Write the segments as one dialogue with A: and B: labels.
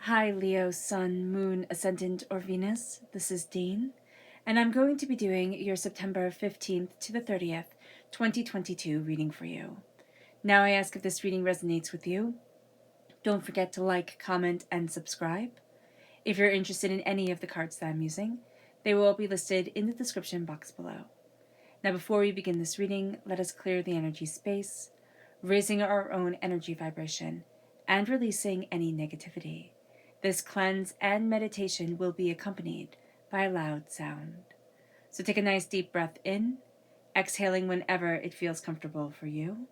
A: Hi Leo, Sun, Moon, Ascendant, or Venus. This is Dean, and I'm going to be doing your September 15th to the 30th, 2022 reading for you. Now I ask if this reading resonates with you. Don't forget to like, comment, and subscribe. If you're interested in any of the cards that I'm using, they will all be listed in the description box below. Now before we begin this reading, let us clear the energy space, raising our own energy vibration, and releasing any negativity. This cleanse and meditation will be accompanied by a loud sound. So take a nice deep breath in, exhaling whenever it feels comfortable for you.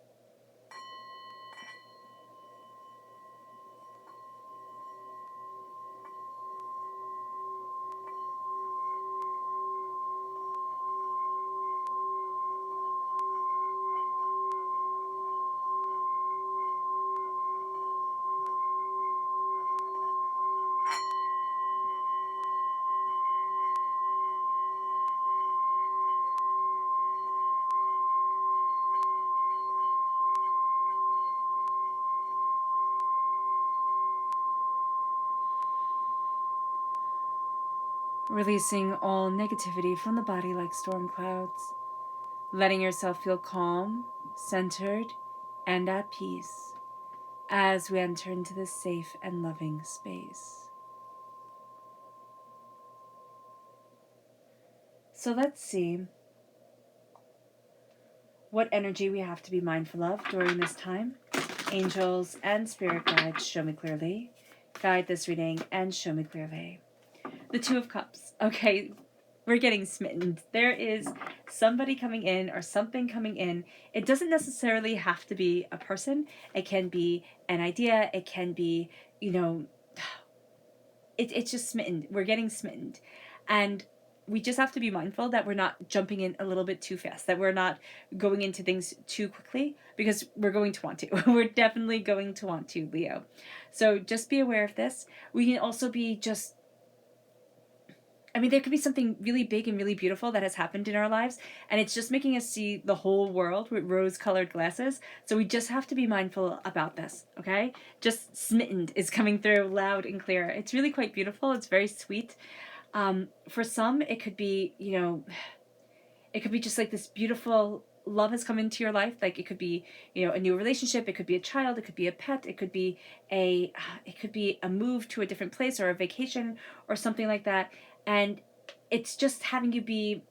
A: Releasing all negativity from the body like storm clouds, letting yourself feel calm, centered, and at peace as we enter into this safe and loving space. So let's see what energy we have to be mindful of during this time. Angels and spirit guides, show me clearly. Guide this reading and show me clearly. The Two of Cups. Okay, we're getting smitten. There is somebody coming in or something coming in. It doesn't necessarily have to be a person. It can be an idea. It can be, it's just smitten. We're getting smitten. And we just have to be mindful that we're not jumping in a little bit too fast, that we're not going into things too quickly, because we're going to want to. We're definitely going to want to, Leo. So just be aware of this. We can also be just, there could be something really big and really beautiful that has happened in our lives, and it's just making us see the whole world with rose-colored glasses. So we just have to be mindful about this, okay? Just smitten is coming through loud and clear. It's really quite beautiful. It's very sweet. For some, it could be, it could be just like this beautiful love has come into your life. Like it could be, a new relationship. It could be a child. It could be a pet. It could be a move to a different place or a vacation or something like that. And it's just having you be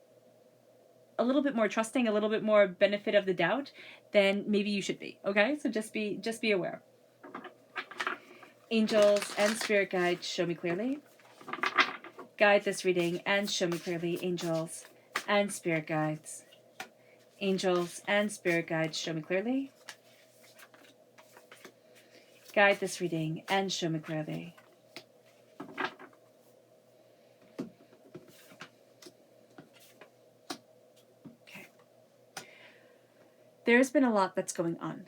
A: a little bit more trusting, a little bit more benefit of the doubt than maybe you should be. Okay, so just be aware. Angels and spirit guides, show me clearly. Guide this reading and show me clearly, angels and spirit guides. Angels and spirit guides, show me clearly. Guide this reading and show me clearly. Okay. There's been a lot that's going on.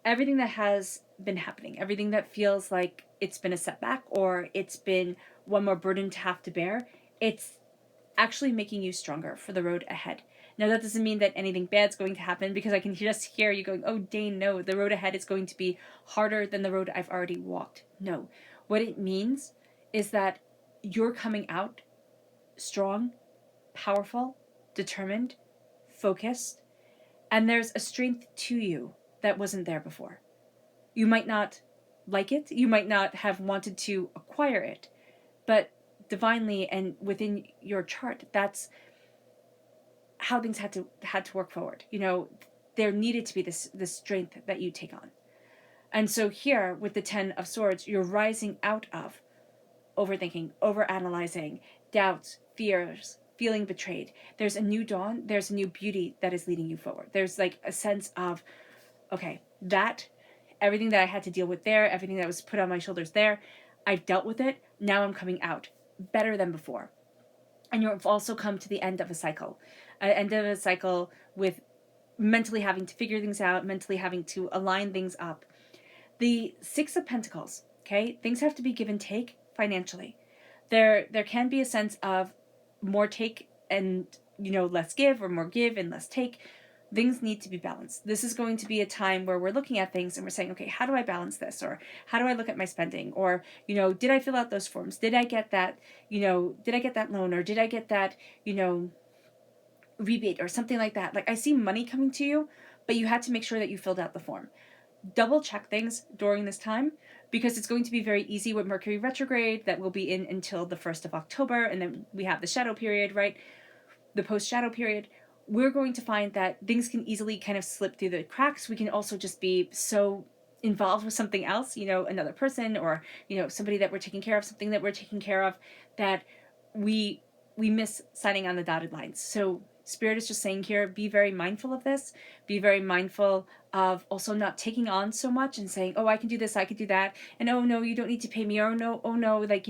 A: Everything that has been happening, everything that feels like it's been a setback or it's been one more burden to have to bear, it's actually making you stronger for the road ahead. Now, that doesn't mean that anything bad's going to happen, because I can just hear you going, oh, Dane, no, the road ahead is going to be harder than the road I've already walked. No. What it means is that you're coming out strong, powerful, determined, focused, and there's a strength to you that wasn't there before. You might not like it, you might not have wanted to acquire it, but divinely and within your chart, that's how things had to work forward. There needed to be this strength that you take on. And so here with the 10 of Swords, you're rising out of overthinking, overanalyzing, doubts, fears, feeling betrayed. There's a new dawn. There's a new beauty that is leading you forward. There's like a sense of, okay, that everything that I had to deal with there, everything that was put on my shoulders there, I've dealt with it. Now I'm coming out better than before. And you've also come to the end of a cycle, with mentally having to figure things out, mentally having to align things up. The Six of Pentacles, okay? Things have to be give and take financially. There can be a sense of more take and, less give, or more give and less take. things need to be balanced. This is going to be a time where we're looking at things and we're saying, okay, how do I balance this? Or how do I look at my spending? Or, did I fill out those forms? Did I get that, did I get that loan? Or did I get that, rebate or something like that? Like, I see money coming to you, but you had to make sure that you filled out the form. Double check things during this time, because it's going to be very easy with Mercury retrograde that will be in until the 1st of October. And then we have the shadow period, right? The post-shadow period. We're going to find that things can easily kind of slip through the cracks. We can also just be so involved with something else, another person, or, somebody that we're taking care of, something that we're taking care of, that we miss signing on the dotted lines. So Spirit is just saying here, be very mindful of this. Be very mindful of also not taking on so much and saying, oh, I can do this, I can do that. And oh no, you don't need to pay me. Or no, oh no, like,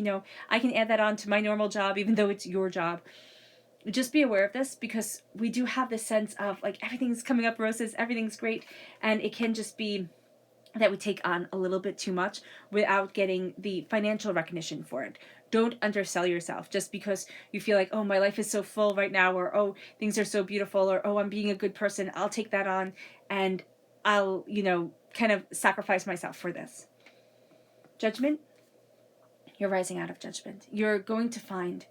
A: I can add that on to my normal job, even though it's your job. Just be aware of this, because we do have this sense of like everything's coming up roses, everything's great. And it can just be that we take on a little bit too much without getting the financial recognition for it. Don't undersell yourself just because you feel like, oh, my life is so full right now, or oh, things are so beautiful, or oh, I'm being a good person, I'll take that on, and I'll, kind of sacrifice myself for this. Judgment, you're rising out of judgment. You're going to find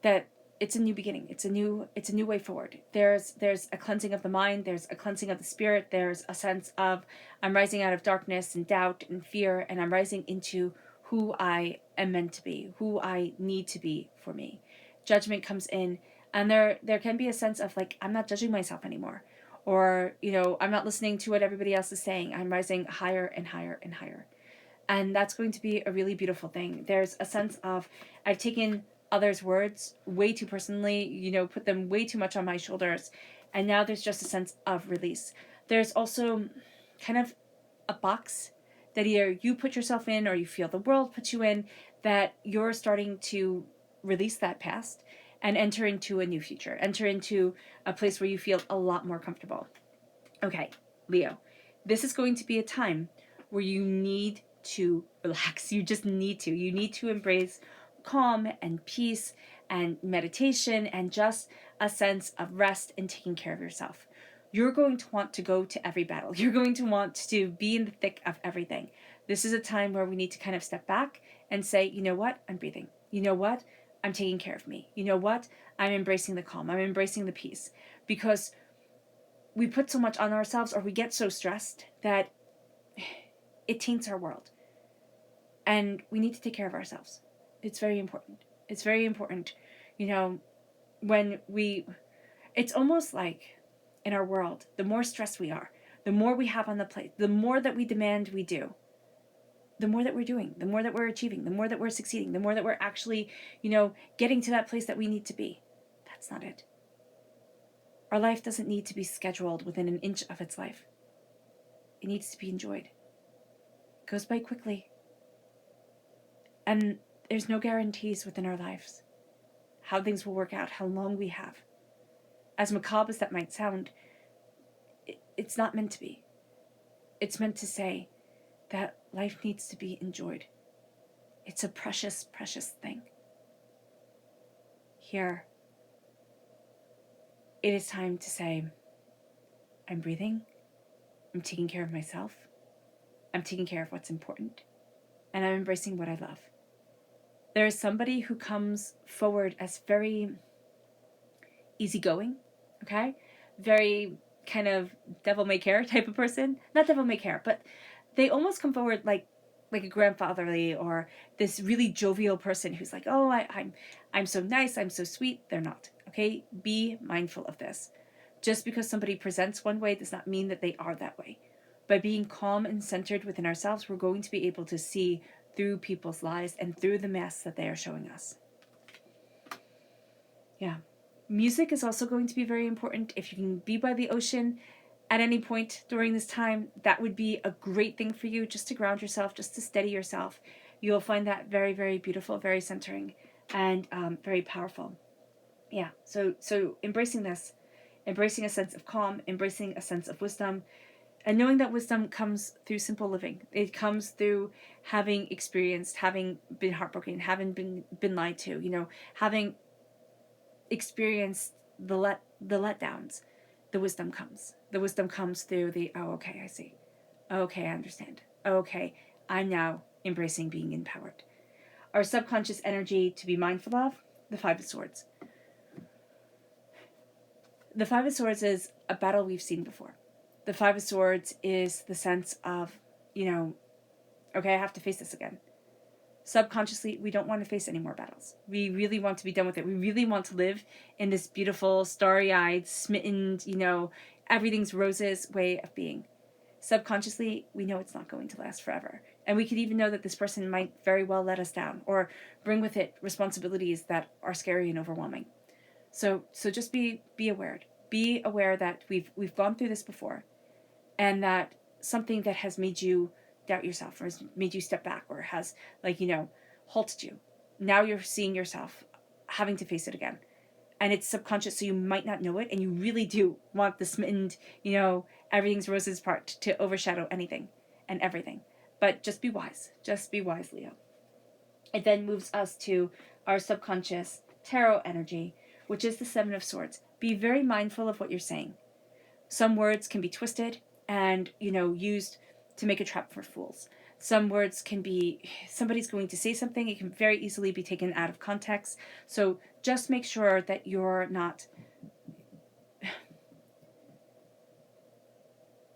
A: that it's a new beginning. It's a new way forward. There's a cleansing of the mind. There's a cleansing of the spirit. There's a sense of, I'm rising out of darkness and doubt and fear, and I'm rising into who I am meant to be, who I need to be for me. Judgment comes in, and there can be a sense of like, I'm not judging myself anymore, or I'm not listening to what everybody else is saying. I'm rising higher and higher and higher, and that's going to be a really beautiful thing. There's a sense of, I've taken others' words way too personally, put them way too much on my shoulders. And now there's just a sense of release. There's also kind of a box that either you put yourself in or you feel the world put you in, that you're starting to release that past and enter into a new future, enter into a place where you feel a lot more comfortable. Okay, Leo, this is going to be a time where you need to relax. You just need to. You need to embrace calm and peace and meditation and just a sense of rest and taking care of yourself. You're going to want to go to every battle. You're going to want to be in the thick of everything. This is a time where we need to kind of step back and say, you know what? I'm breathing. You know what? I'm taking care of me. You know what? I'm embracing the calm. I'm embracing the peace, because we put so much on ourselves, or we get so stressed that it taints our world. And we need to take care of ourselves. It's very important. It's very important. When it's almost like in our world, the more stressed we are, the more we have on the plate, the more that we demand we do, the more that we're doing, the more that we're achieving, the more that we're succeeding, the more that we're actually, getting to that place that we need to be. That's not it. Our life doesn't need to be scheduled within an inch of its life. It needs to be enjoyed. It goes by quickly. And there's no guarantees within our lives how things will work out, how long we have. As macabre as that might sound, it's not meant to be. It's meant to say that life needs to be enjoyed. It's a precious, precious thing. Here, it is time to say, I'm breathing, I'm taking care of myself, I'm taking care of what's important, and I'm embracing what I love. There is somebody who comes forward as very easygoing, okay? Very kind of devil-may-care type of person. Not devil-may-care, but they almost come forward like a grandfatherly, or this really jovial person who's like, oh, I'm so nice, I'm so sweet. They're not, okay? Be mindful of this. Just because somebody presents one way does not mean that they are that way. By being calm and centered within ourselves, we're going to be able to see through people's lies and through the masks that they are showing us. Yeah. Music is also going to be very important. If you can be by the ocean at any point during this time, that would be a great thing for you, just to ground yourself, just to steady yourself. You'll find that very, very beautiful, very centering, and very powerful. Yeah, so embracing this, embracing a sense of calm, embracing a sense of wisdom, and knowing that wisdom comes through simple living. It comes through having experienced, having been heartbroken, having been lied to, having experienced the the letdowns, the wisdom comes. The wisdom comes through the, oh, okay, I see. Okay, I understand. Okay, I'm now embracing being empowered. Our subconscious energy to be mindful of, the Five of Swords. The Five of Swords is a battle we've seen before. The Five of Swords is the sense of, okay, I have to face this again. Subconsciously, we don't want to face any more battles. We really want to be done with it. We really want to live in this beautiful, starry-eyed, smitten, everything's roses way of being. Subconsciously, we know it's not going to last forever. And we could even know that this person might very well let us down or bring with it responsibilities that are scary and overwhelming. So just be aware. Be aware that we've gone through this before, and that something that has made you doubt yourself or has made you step back or has halted you. Now you're seeing yourself having to face it again. And it's subconscious, so you might not know it, and you really do want the smitten, everything's roses part to overshadow anything and everything. But just be wise. Just be wise, Leo. It then moves us to our subconscious tarot energy, which is the Seven of Swords. Be very mindful of what you're saying. Some words can be twisted and, used to make a trap for fools. Some words can be, somebody's going to say something, it can very easily be taken out of context. So just make sure that you're not,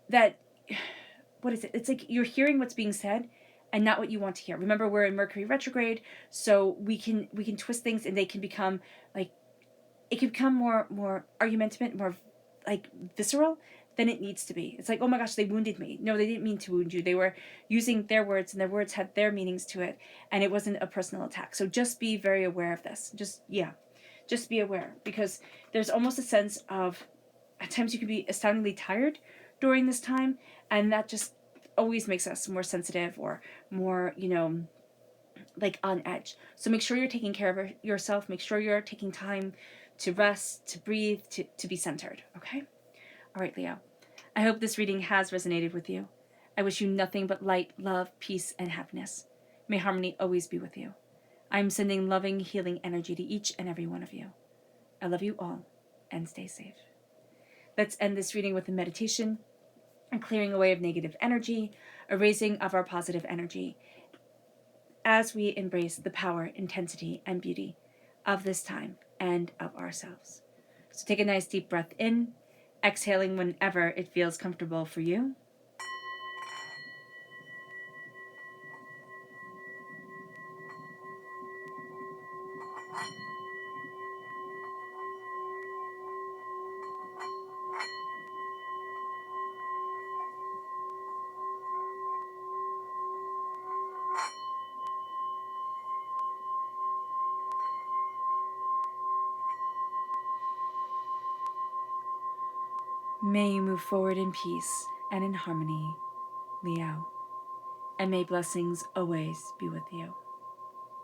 A: what is it? It's like you're hearing what's being said and not what you want to hear. Remember, we're in Mercury retrograde, so we can twist things and they can become it can become more argumentative, more visceral than it needs to be. It's like, oh my gosh, they wounded me. No, they didn't mean to wound you. They were using their words, and their words had their meanings to it, and it wasn't a personal attack. So just be very aware of this. Just be aware, because there's almost a sense of, at times you can be astoundingly tired during this time, and that just always makes us more sensitive or more, on edge. So make sure you're taking care of yourself. Make sure you're taking time to rest, to breathe, to be centered, okay? All right, Leo. I hope this reading has resonated with you. I wish you nothing but light, love, peace, and happiness. May harmony always be with you. I'm sending loving, healing energy to each and every one of you. I love you all, and stay safe. Let's end this reading with a meditation, a clearing away of negative energy, a raising of our positive energy, as we embrace the power, intensity, and beauty of this time and of ourselves. So take a nice deep breath in, exhaling whenever it feels comfortable for you. May you move forward in peace and in harmony, Leo, and may blessings always be with you.